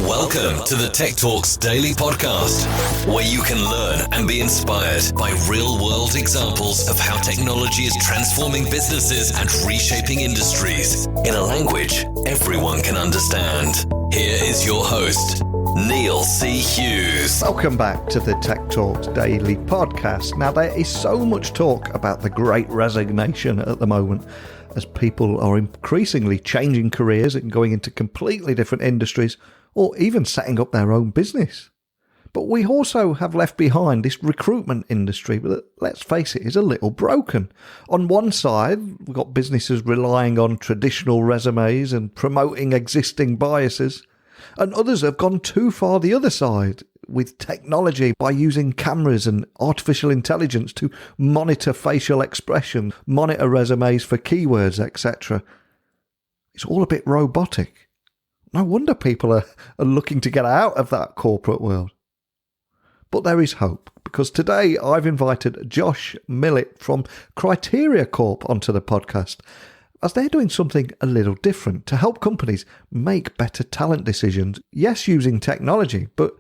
Welcome to the Tech Talks Daily Podcast, where you can learn and be inspired by real-world examples of how technology is transforming businesses and reshaping industries in a language everyone can understand. Here is your host, Neil C. Hughes. Welcome back to the Tech Talks Daily Podcast. Now, there is so much talk about the Great Resignation at the moment, as people are increasingly changing careers and going into completely different industries, or even setting up their own business. But we also have left behind this recruitment industry that, let's face it, is a little broken. On one side, we've got businesses relying on traditional resumes and promoting existing biases, and others have gone too far the other side with technology by using cameras and artificial intelligence to monitor facial expression, monitor resumes for keywords, etc. It's all a bit robotic. No wonder people are looking to get out of that corporate world. But there is hope, because today I've invited Josh Millet from Criteria Corp onto the podcast, as they're doing something a little different to help companies make better talent decisions. Yes, using technology, but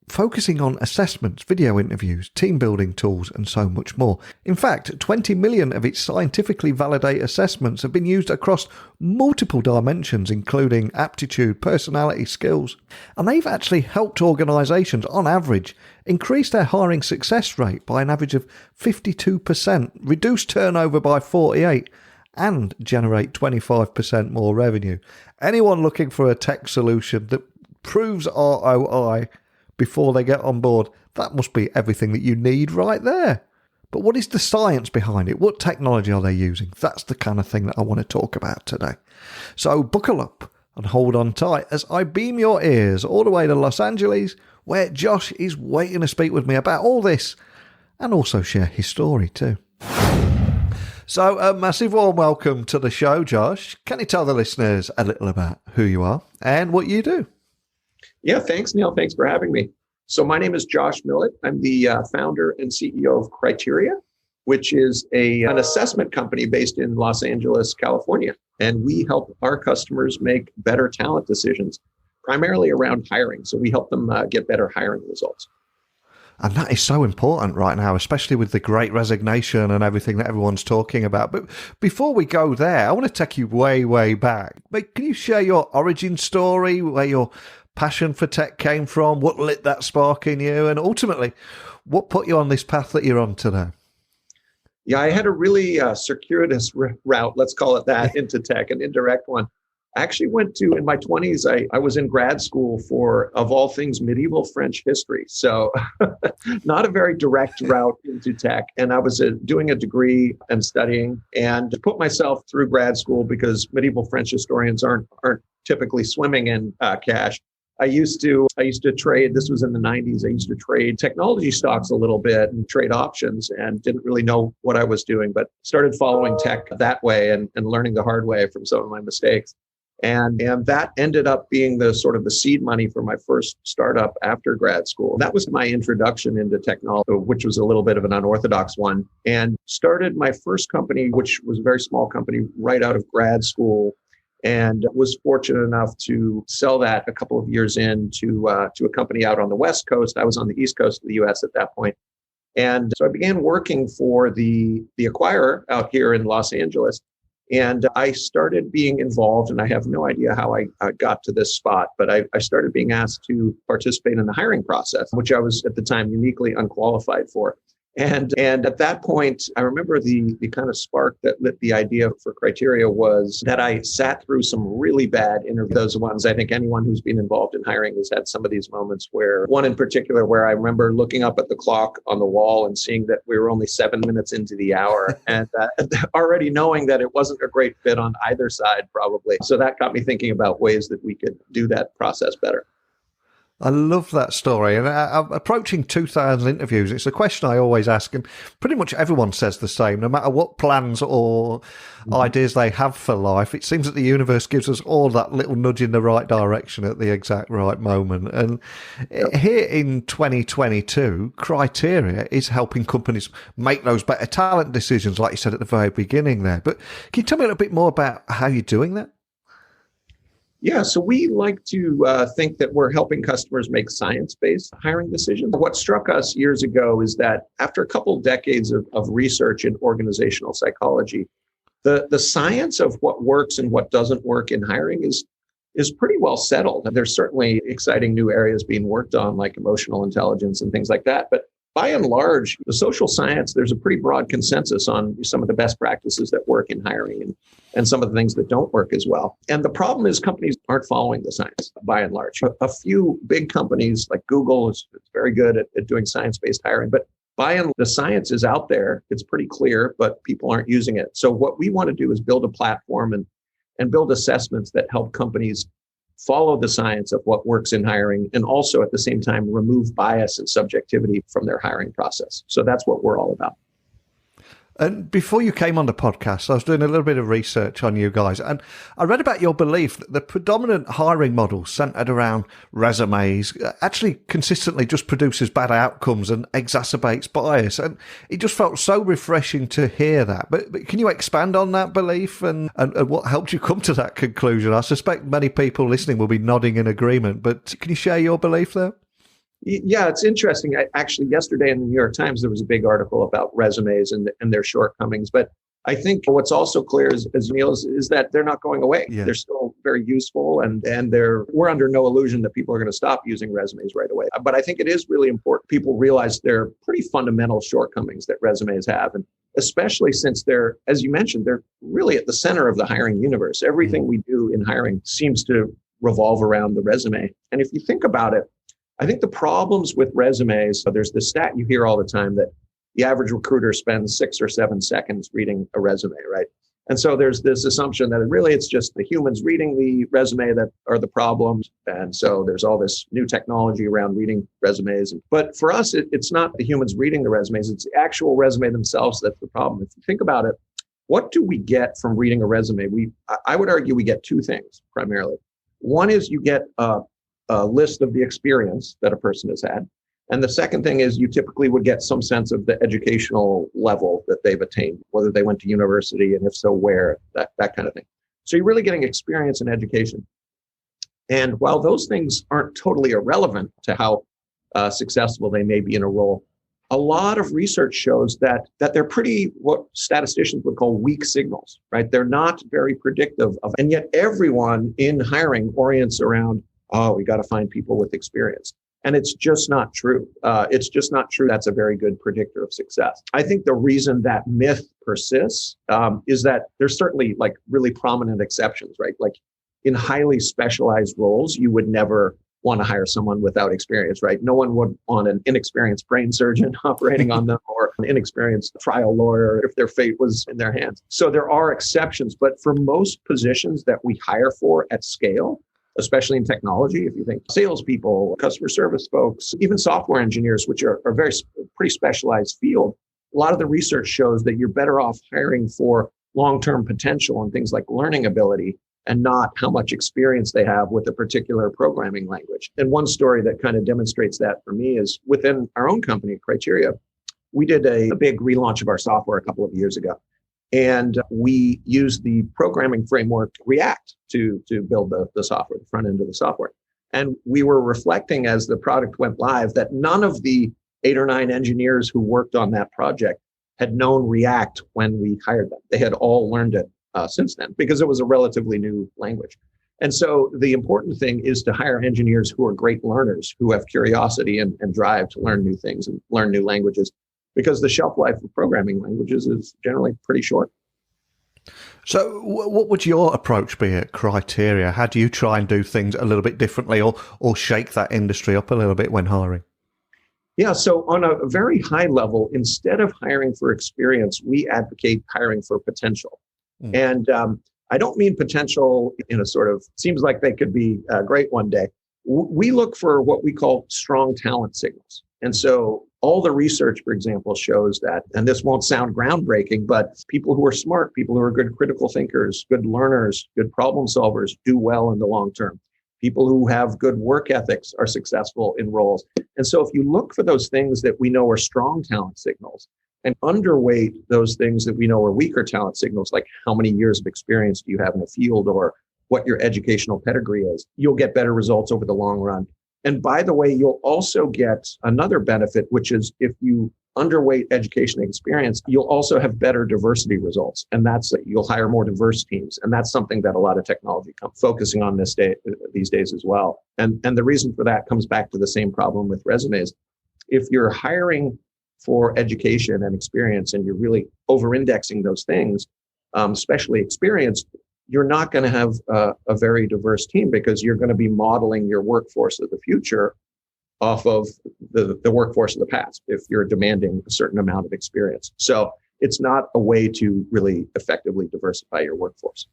focusing on assessments, video interviews, team building tools, and so much more. In fact, 20 million of its scientifically validated assessments have been used across multiple dimensions, including aptitude, personality, skills. And they've actually helped organisations, on average, increase their hiring success rate by an average of 52%, reduce turnover by 48%, and generate 25% more revenue. Anyone looking for a tech solution that proves ROI before they get on board, that must be everything that you need right there. But what is the science behind it? What technology are they using? That's the kind of thing that I want to talk about today. So buckle up and hold on tight as I beam your ears all the way to Los Angeles, where Josh is waiting to speak with me about all this and also share his story too. So a massive warm welcome to the show, Josh. Can you tell the listeners a little about who you are and what you do? Yeah, thanks, Neil. Thanks for having me. So my name is Josh Millet. I'm the founder and CEO of Criteria, which is an assessment company based in Los Angeles, California. And we help our customers make better talent decisions, primarily around hiring. So we help them get better hiring results. And that is so important right now, especially with the Great Resignation and everything that everyone's talking about. But before we go there, I want to take you way, way back. Can you share your origin story, where your passion for tech came from, what lit that spark in you, and ultimately, what put you on this path that you're on today? Yeah, I had a really circuitous route, let's call it that, into tech, an indirect one. I actually went to, in my 20s, I was in grad school for, of all things, medieval French history. So not a very direct route into tech. And I was doing a degree and studying and put myself through grad school because medieval French historians aren't typically swimming in cash. I used to trade, this was in the 90s, I used to trade technology stocks a little bit and trade options and didn't really know what I was doing, but started following tech that way and learning the hard way from some of my mistakes. And that ended up being the sort of the seed money for my first startup after grad school. That was my introduction into technology, which was a little bit of an unorthodox one, and started my first company, which was a very small company, right out of grad school, and was fortunate enough to sell that a couple of years in to a company out on the West Coast. I was on the East Coast of the US at that point. And so I began working for the acquirer out here in Los Angeles. And I started being involved, and I have no idea how I got to this spot, but I started being asked to participate in the hiring process, which I was at the time uniquely unqualified for. And at that point, I remember the kind of spark that lit the idea for Criteria was that I sat through some really bad interviews. Those ones, I think anyone who's been involved in hiring has had some of these moments where, one in particular, where I remember looking up at the clock on the wall and seeing that we were only 7 minutes into the hour and already knowing that it wasn't a great fit on either side, probably. So that got me thinking about ways that we could do that process better. I love that story. And approaching 2,000 interviews, it's a question I always ask, and pretty much everyone says the same. No matter what plans or ideas they have for life, it seems that the universe gives us all that little nudge in the right direction at the exact right moment. And here in 2022, Criteria is helping companies make those better talent decisions, like you said at the very beginning there. But can you tell me a little bit more about how you're doing that? Yeah, so we like to think that we're helping customers make science-based hiring decisions. What struck us years ago is that after a couple of decades of research in organizational psychology, the science of what works and what doesn't work in hiring is pretty well settled. And there's certainly exciting new areas being worked on, like emotional intelligence and things like that. But by and large, the social science, there's a pretty broad consensus on some of the best practices that work in hiring and some of the things that don't work as well. And the problem is companies aren't following the science by and large. A few big companies like Google is very good at doing science-based hiring, but by and large, the science is out there. It's pretty clear, but people aren't using it. So what we want to do is build a platform and build assessments that help companies follow the science of what works in hiring, and also at the same time remove bias and subjectivity from their hiring process. So that's what we're all about. And before you came on the podcast, I was doing a little bit of research on you guys, and I read about your belief that the predominant hiring model centered around resumes actually consistently just produces bad outcomes and exacerbates bias. And it just felt so refreshing to hear that. But can you expand on that belief and what helped you come to that conclusion? I suspect many people listening will be nodding in agreement, but can you share your belief there? Yeah, it's interesting. Actually, yesterday in the New York Times, there was a big article about resumes and their shortcomings. But I think what's also clear is that they're not going away. Yeah. They're still very useful, and we're under no illusion that people are going to stop using resumes right away. But I think it is really important people realize there are pretty fundamental shortcomings that resumes have, and especially since they're, as you mentioned, they're really at the center of the hiring universe. Everything we do in hiring seems to revolve around the resume. And if you think about it, I think the problems with resumes, there's the stat you hear all the time that the average recruiter spends 6 or 7 seconds reading a resume, right? And so there's this assumption that really it's just the humans reading the resume that are the problems. And so there's all this new technology around reading resumes. But for us, it's not the humans reading the resumes, it's the actual resume themselves that's the problem. If you think about it, what do we get from reading a resume? I would argue we get two things primarily. One is you get a list of the experience that a person has had. And the second thing is you typically would get some sense of the educational level that they've attained, whether they went to university, and if so, where, that kind of thing. So you're really getting experience and education. And while those things aren't totally irrelevant to how successful they may be in a role, a lot of research shows that they're pretty, what statisticians would call weak signals, right? They're not very predictive of, and yet everyone in hiring orients around, we got to find people with experience. And it's just not true. It's just not true. That's a very good predictor of success. I think the reason that myth persists is that there's certainly like really prominent exceptions, right? Like in highly specialized roles, you would never want to hire someone without experience, right? No one would want an inexperienced brain surgeon operating on them or an inexperienced trial lawyer if their fate was in their hands. So there are exceptions, but for most positions that we hire for at scale, especially in technology, if you think salespeople, customer service folks, even software engineers, which are a pretty specialized field, a lot of the research shows that you're better off hiring for long-term potential and things like learning ability and not how much experience they have with a particular programming language. And one story that kind of demonstrates that for me is within our own company, Criteria, we did a big relaunch of our software a couple of years ago. And we used the programming framework React to build the software, the front end of the software. And we were reflecting as the product went live that none of the 8 or 9 engineers who worked on that project had known React when we hired them. They had all learned it since then because it was a relatively new language. And so the important thing is to hire engineers who are great learners, who have curiosity and drive to learn new things and learn new languages, because the shelf life of programming languages is generally pretty short. So what would your approach be at Criteria? How do you try and do things a little bit differently or shake that industry up a little bit when hiring? Yeah, so on a very high level, instead of hiring for experience, we advocate hiring for potential. And I don't mean potential in a sort of, seems like they could be great one day. We look for what we call strong talent signals. And so all the research, for example, shows that, and this won't sound groundbreaking, but people who are smart, people who are good critical thinkers, good learners, good problem solvers do well in the long term. People who have good work ethics are successful in roles. And so if you look for those things that we know are strong talent signals and underweight those things that we know are weaker talent signals, like how many years of experience do you have in the field, or what your educational pedigree is, you'll get better results over the long run. And by the way, you'll also get another benefit, which is if you underweight education and experience, you'll also have better diversity results. And that's you'll hire more diverse teams. And that's something that a lot of technology focusing on these days as well. And the reason for that comes back to the same problem with resumes. If you're hiring for education and experience and you're really over-indexing those things, especially experience, you're not going to have a very diverse team because you're going to be modeling your workforce of the future off of the workforce of the past if you're demanding a certain amount of experience. So it's not a way to really effectively diversify your workforce.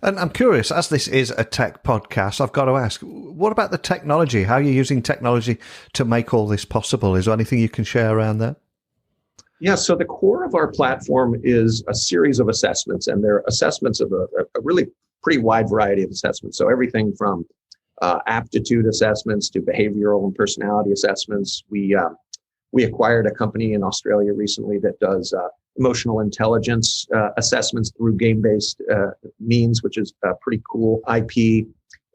And I'm curious, as this is a tech podcast, I've got to ask, what about the technology? How are you using technology to make all this possible? Is there anything you can share around that? Yeah, so the core of our platform is a series of assessments, and they're assessments of a really pretty wide variety of assessments. So everything from aptitude assessments to behavioral and personality assessments. We acquired a company in Australia recently that does emotional intelligence assessments through game-based means, which is pretty cool IP,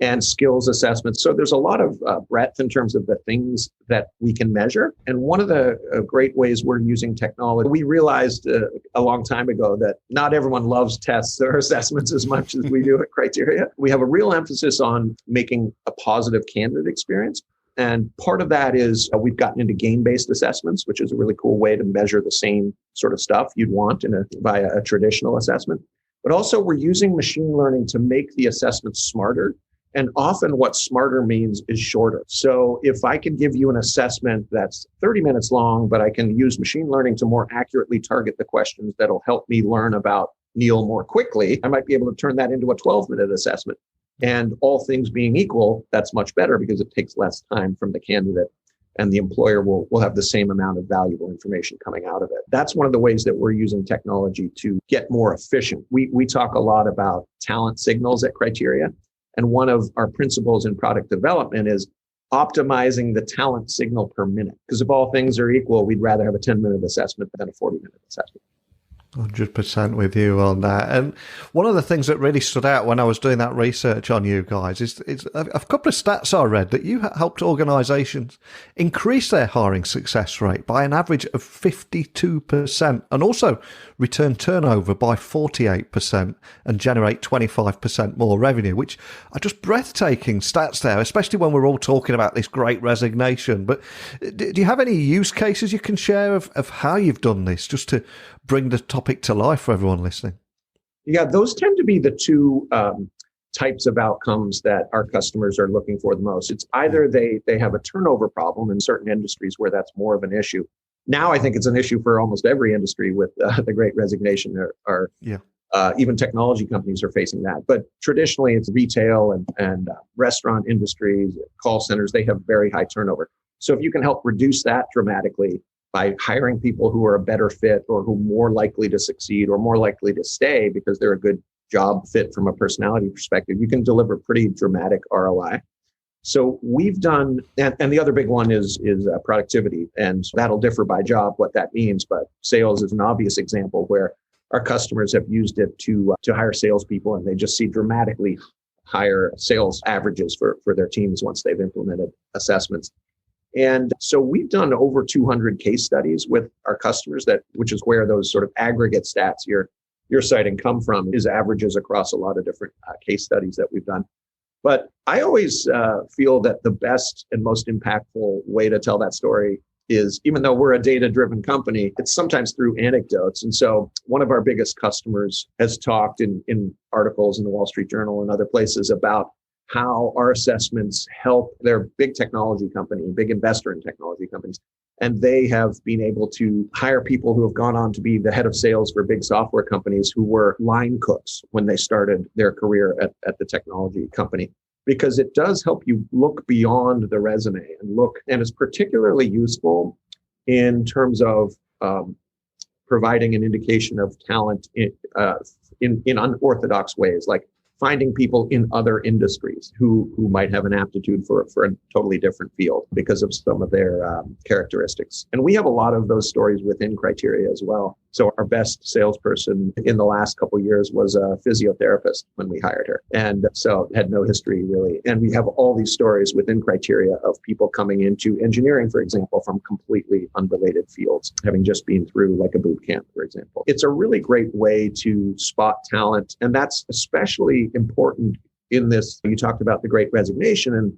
and skills assessments. So there's a lot of breadth in terms of the things that we can measure. And one of the great ways we're using technology, we realized a long time ago that not everyone loves tests or assessments as much as we do at Criteria. We have a real emphasis on making a positive candidate experience. And part of that is we've gotten into game-based assessments, which is a really cool way to measure the same sort of stuff you'd want by a traditional assessment. But also we're using machine learning to make the assessments smarter. And often what smarter means is shorter. So if I can give you an assessment that's 30 minutes long, but I can use machine learning to more accurately target the questions that'll help me learn about Neil more quickly, I might be able to turn that into a 12-minute assessment. And all things being equal, that's much better because it takes less time from the candidate and the employer will have the same amount of valuable information coming out of it. That's one of the ways that we're using technology to get more efficient. We talk a lot about talent signals at Criteria. And one of our principles in product development is optimizing the talent signal per minute. Because if all things are equal, we'd rather have a 10-minute assessment than a 40-minute assessment. 100% with you on that. And one of the things that really stood out when I was doing that research on you guys is a couple of stats I read that you helped organizations increase their hiring success rate by an average of 52% and also return turnover by 48% and generate 25% more revenue, which are just breathtaking stats there, especially when we're all talking about this great resignation. But do you have any use cases you can share of how you've done this just to bring the topic to life for everyone listening? Yeah, those tend to be the two types of outcomes that our customers are looking for the most. It's either they have a turnover problem in certain industries where that's more of an issue. Now I think it's an issue for almost every industry with the Great Resignation. Even technology companies are facing that. But traditionally, it's retail and restaurant industries, call centers, they have very high turnover. So if you can help reduce that dramatically by hiring people who are a better fit or who are more likely to succeed or more likely to stay because they're a good job fit from a personality perspective, you can deliver pretty dramatic ROI. So we've done, and the other big one is productivity, and that'll differ by job what that means. But sales is an obvious example where our customers have used it to hire salespeople, and they just see dramatically higher sales averages for their teams once they've implemented assessments. And so we've done over 200 case studies with our customers, which is where those sort of aggregate stats you're citing come from, is averages across a lot of different case studies that we've done. But I always feel that the best and most impactful way to tell that story is, even though we're a data-driven company, it's sometimes through anecdotes. And so one of our biggest customers has talked in articles in the Wall Street Journal and other places about how our assessments help their big technology company, big investor in technology companies. And they have been able to hire people who have gone on to be the head of sales for big software companies who were line cooks when they started their career at the technology company. Because it does help you look beyond the resume and it's particularly useful in terms of providing an indication of talent in unorthodox ways, like finding people in other industries who might have an aptitude for a totally different field because of some of their characteristics. And we have a lot of those stories within Criteria as well. So our best salesperson in the last couple of years was a physiotherapist when we hired her. And so had no history really. And we have all these stories within criteria of people coming into engineering, for example, from completely unrelated fields, having just been through like a boot camp, for example. It's a really great way to spot talent. And that's especially important in this. You talked about the Great Resignation, and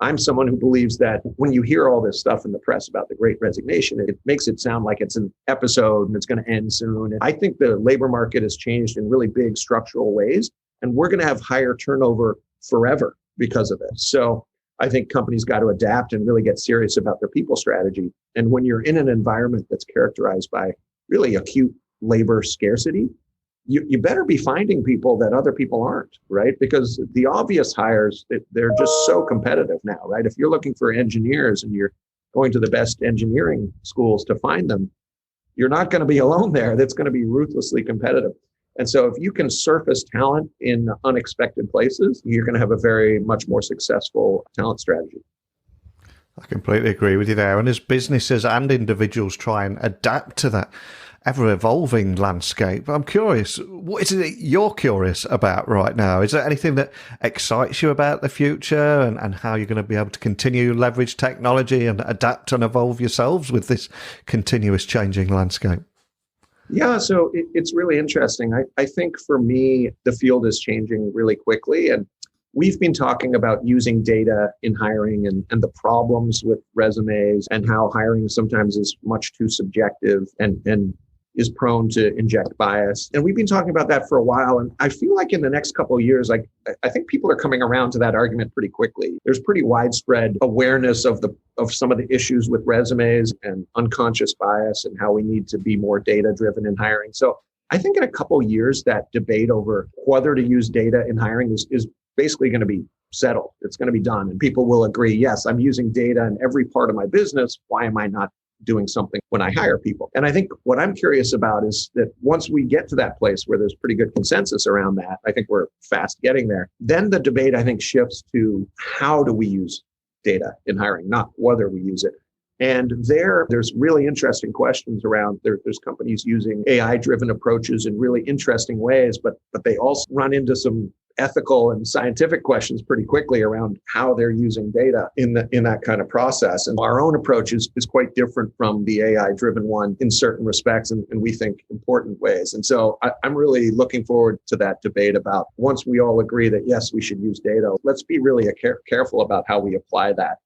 I'm someone who believes that when you hear all this stuff in the press about the Great Resignation, it makes it sound like it's an episode and it's going to end soon. And I think the labor market has changed in really big structural ways, and we're going to have higher turnover forever because of it. So I think companies got to adapt and really get serious about their people strategy. And when you're in an environment that's characterized by really acute labor scarcity, you better be finding people that other people aren't, right? Because the obvious hires, they're just so competitive now, right? If you're looking for engineers and you're going to the best engineering schools to find them, you're not going to be alone there. That's going to be ruthlessly competitive. And so if you can surface talent in unexpected places, you're going to have a very much more successful talent strategy. I completely agree with you there. And as businesses and individuals try and adapt to that ever-evolving landscape, I'm curious, what is it you're curious about right now? Is there anything that excites you about the future and how you're going to be able to continue to leverage technology and adapt and evolve yourselves with this continuous changing landscape? Yeah, so it's really interesting. I think for me, the field is changing really quickly. And we've been talking about using data in hiring and the problems with resumes and how hiring sometimes is much too subjective and is prone to inject bias. And we've been talking about that for a while. And I feel like in the next couple of years, I think people are coming around to that argument pretty quickly. There's pretty widespread awareness of some of the issues with resumes and unconscious bias and how we need to be more data-driven in hiring. So I think in a couple of years, that debate over whether to use data in hiring is basically going to be settled. It's going to be done. And people will agree, yes, I'm using data in every part of my business. Why am I not doing something when I hire people? And I think what I'm curious about is that once we get to that place where there's pretty good consensus around that, I think we're fast getting there. Then the debate, I think, shifts to how do we use data in hiring, not whether we use it. And there's really interesting questions around, there's companies using AI-driven approaches in really interesting ways, but they also run into some ethical and scientific questions pretty quickly around how they're using data in that kind of process. And our own approach is quite different from the AI-driven one in certain respects, and we think important ways. And so I'm really looking forward to that debate about, once we all agree that, yes, we should use data, let's be really careful about how we apply that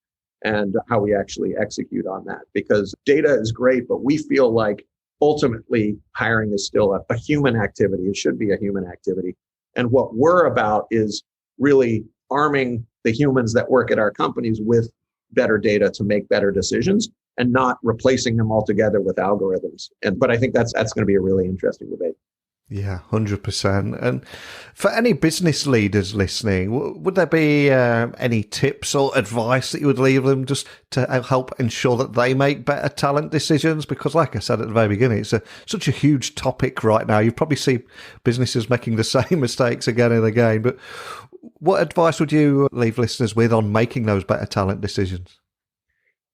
and how we actually execute on that. Because data is great, but we feel like ultimately hiring is still a human activity. It should be a human activity. And what we're about is really arming the humans that work at our companies with better data to make better decisions and not replacing them altogether with algorithms. But I think that's going to be a really interesting debate. Yeah, 100%. And for any business leaders listening, would there be any tips or advice that you would leave them just to help ensure that they make better talent decisions? Because like I said at the very beginning, it's such a huge topic right now. You probably see businesses making the same mistakes again and again. But what advice would you leave listeners with on making those better talent decisions?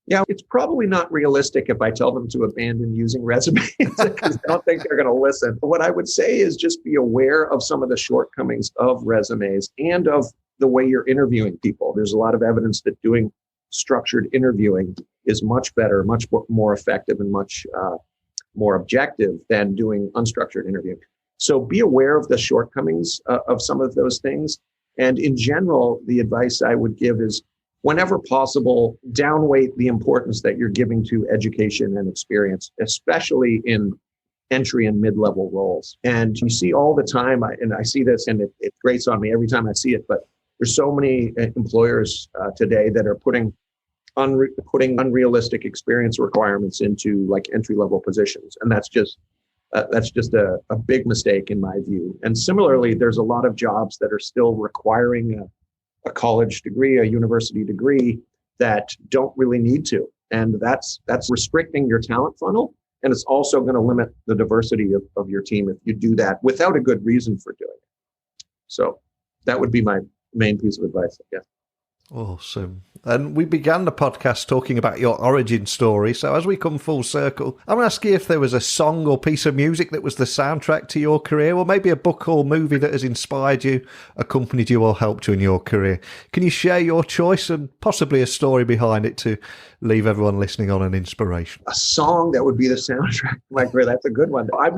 Yeah, it's probably not realistic if I tell them to abandon using resumes because I don't think they're going to listen. But what I would say is just be aware of some of the shortcomings of resumes and of the way you're interviewing people. There's a lot of evidence that doing structured interviewing is much better, much more effective, and much more objective than doing unstructured interviewing. So be aware of the shortcomings of some of those things. And in general, the advice I would give is, whenever possible, downweight the importance that you're giving to education and experience, especially in entry and mid-level roles. And you see all the time, and I see this, and it grates on me every time I see it, but there's so many employers today that are putting unrealistic experience requirements into like entry-level positions. And that's just a big mistake in my view. And similarly, there's a lot of jobs that are still requiring a college degree, a university degree, that don't really need to. And that's restricting your talent funnel. And it's also going to limit the diversity of your team if you do that without a good reason for doing it. So that would be my main piece of advice, I guess. Awesome. And we began the podcast talking about your origin story. So as we come full circle, I'm going to ask you if there was a song or piece of music that was the soundtrack to your career, or maybe a book or movie that has inspired you, accompanied you, or helped you in your career. Can you share your choice and possibly a story behind it to leave everyone listening on an inspiration? A song that would be the soundtrack of my career. That's a good one. I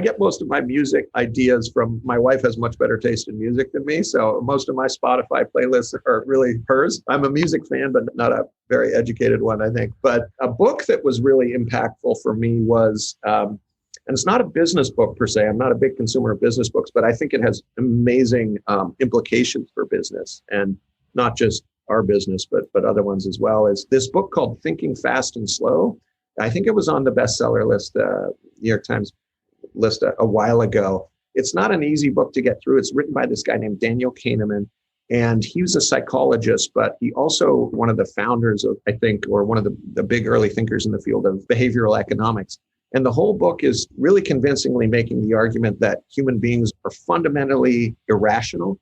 get most of my music ideas from, my wife has much better taste in music than me. So most of my Spotify playlists are really hers. I'm a music fan, but not a very educated one, I think. But a book that was really impactful for me was, and it's not a business book per se. I'm not a big consumer of business books, but I think it has amazing implications for business, and not just our business, but other ones as well, is this book called Thinking Fast and Slow. I think it was on the bestseller list, New York Times list a while ago. It's not an easy book to get through. It's written by this guy named Daniel Kahneman, and he was a psychologist, but he also one of the founders of, I think, or one of the big early thinkers in the field of behavioral economics. And the whole book is really convincingly making the argument that human beings are fundamentally irrational,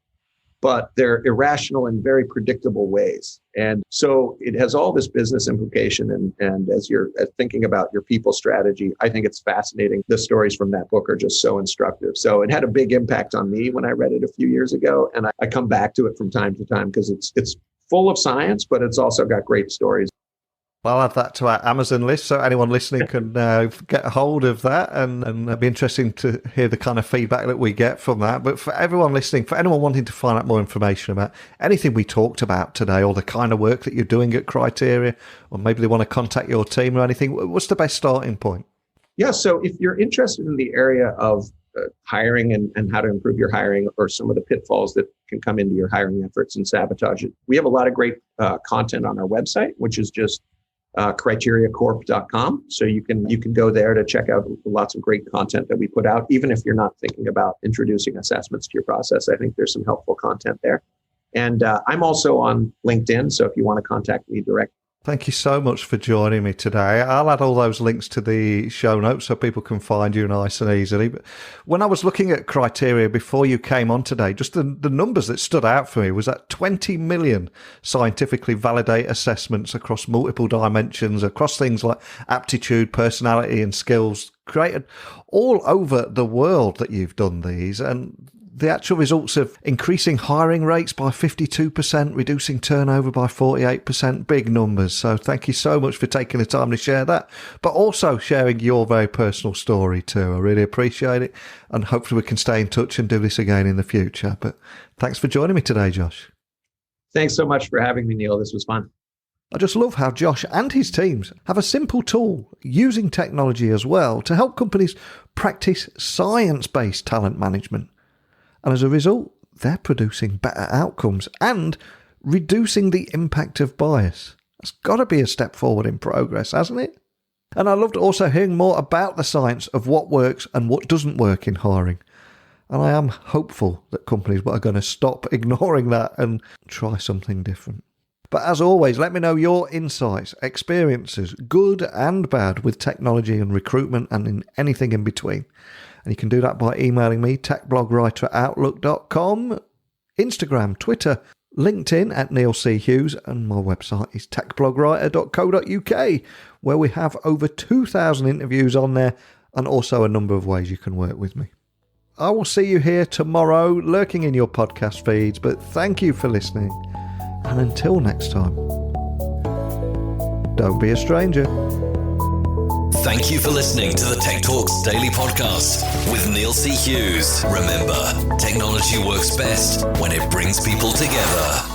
but they're irrational in very predictable ways. And so it has all this business implication. And as you're thinking about your people strategy, I think it's fascinating. The stories from that book are just so instructive. So it had a big impact on me when I read it a few years ago. And I come back to it from time to time because it's full of science, but it's also got great stories. I'll add that to our Amazon list so anyone listening can get a hold of that, and it'd be interesting to hear the kind of feedback that we get from that. But for everyone listening, for anyone wanting to find out more information about anything we talked about today, or the kind of work that you're doing at Criteria, or maybe they want to contact your team or anything, what's the best starting point? Yeah, so if you're interested in the area of hiring and how to improve your hiring, or some of the pitfalls that can come into your hiring efforts and sabotage it, we have a lot of great content on our website, which is just criteriacorp.com. So you can go there to check out lots of great content that we put out. Even if you're not thinking about introducing assessments to your process, I think there's some helpful content there. And I'm also on LinkedIn. So if you want to contact me directly. Thank you so much for joining me today. I'll add all those links to the show notes so people can find you nice and easily. But when I was looking at Criteria before you came on today, just the numbers that stood out for me was that 20 million scientifically validated assessments across multiple dimensions, across things like aptitude, personality and skills, created all over the world that you've done these. And the actual results of increasing hiring rates by 52%, reducing turnover by 48%, big numbers. So thank you so much for taking the time to share that, but also sharing your very personal story too. I really appreciate it. And hopefully we can stay in touch and do this again in the future. But thanks for joining me today, Josh. Thanks so much for having me, Neil. This was fun. I just love how Josh and his teams have a simple tool using technology as well to help companies practice science-based talent management. And as a result, they're producing better outcomes and reducing the impact of bias. That's got to be a step forward in progress, hasn't it? And I loved also hearing more about the science of what works and what doesn't work in hiring. And I am hopeful that companies are going to stop ignoring that and try something different. But as always, let me know your insights, experiences, good and bad, with technology and recruitment and in anything in between. And you can do that by emailing me, techblogwriter@outlook.com, Instagram, Twitter, LinkedIn at Neil C. Hughes, and my website is techblogwriter.co.uk, where we have over 2,000 interviews on there and also a number of ways you can work with me. I will see you here tomorrow, lurking in your podcast feeds, but thank you for listening. And until next time, don't be a stranger. Thank you for listening to the Tech Talks Daily Podcast with Neil C. Hughes. Remember, technology works best when it brings people together.